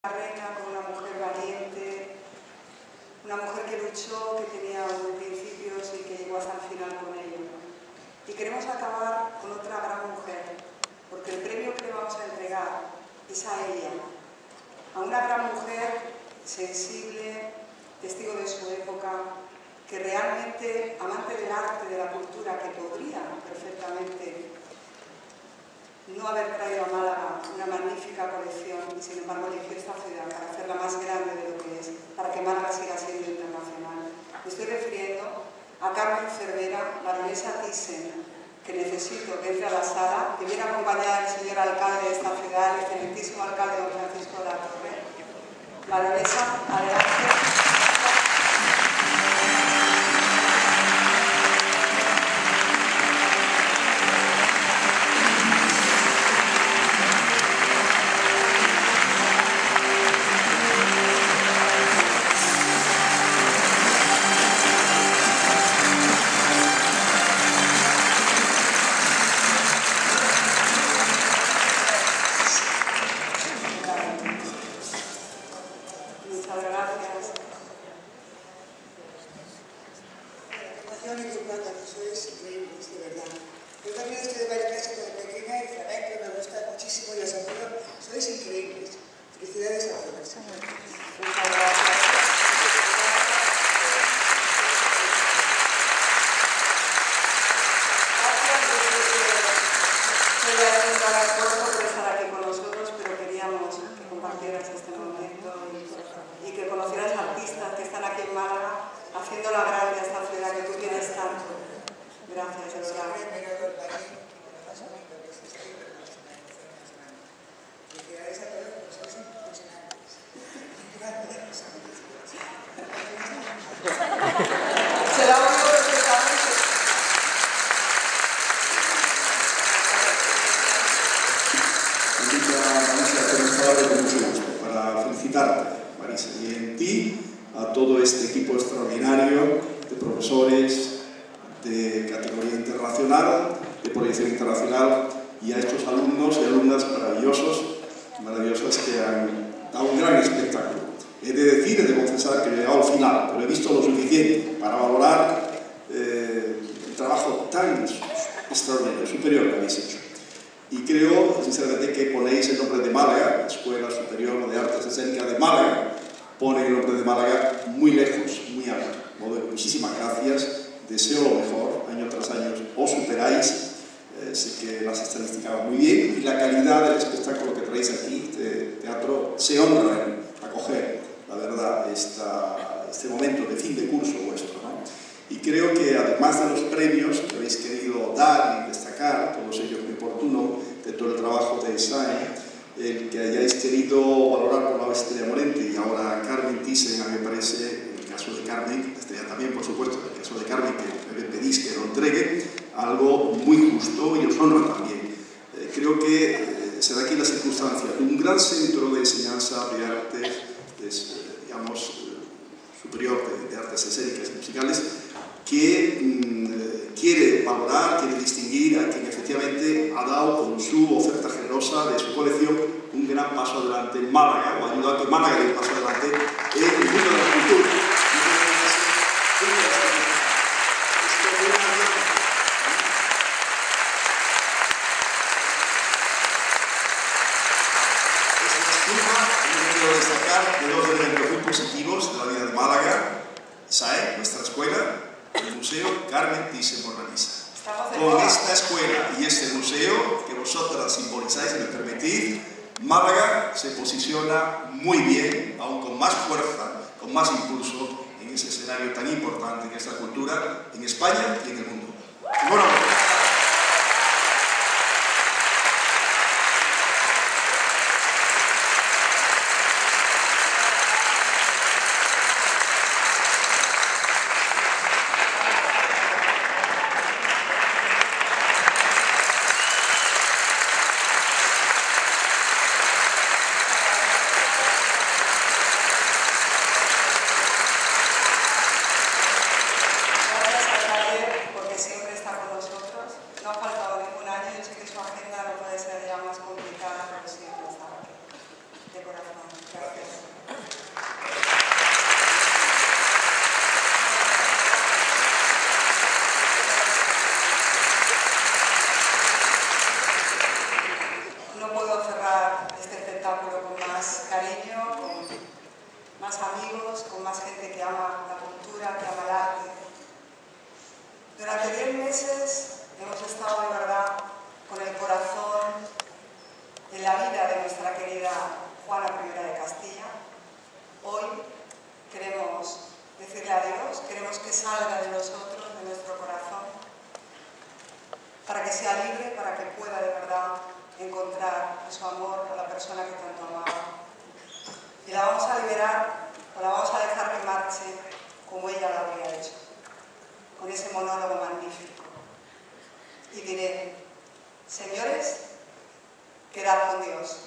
reina, con una mujer valiente, una mujer que luchó, que tenía unos principios y que llegó hasta el final con ello. Y queremos acabar con otra gran mujer, porque el premio que le vamos a entregar es a ella, a una gran mujer sensible, testigo de su época, que realmente, amante del arte, de la cultura, que podría perfectamente no haber traído a Málaga una magnífica colección y sin embargo eligió esta ciudad para hacerla más grande de lo que es, para que Málaga siga siendo internacional. Me estoy refiriendo a Carmen Cervera, baronesa Thyssen, que necesito que entre a la sala, que viene acompañada del señor alcalde de esta ciudad, el excelentísimo alcalde don Francisco de la Torre. Baronesa, adelante. Málaga se posiciona muy bien, aún con más fuerza, con más impulso en ese escenario tan importante en esta cultura, en España y en el mundo. Enhorabuena. Porque siempre está con nosotros. cariño, con más amigos, con más gente que ama la cultura, que ama el arte. Durante 10 meses hemos estado de verdad con el corazón en la vida de nuestra querida Juana I de Castilla. Hoy queremos decirle adiós, queremos que salga de nosotros, de nuestro corazón, para que sea libre, para que pueda de verdad encontrar a su amor, a la persona que tanto amaba. Y la vamos a liberar, o la vamos a dejar que marche como ella lo habría hecho, con ese monólogo magnífico. Y diré: señores, quedad con Dios.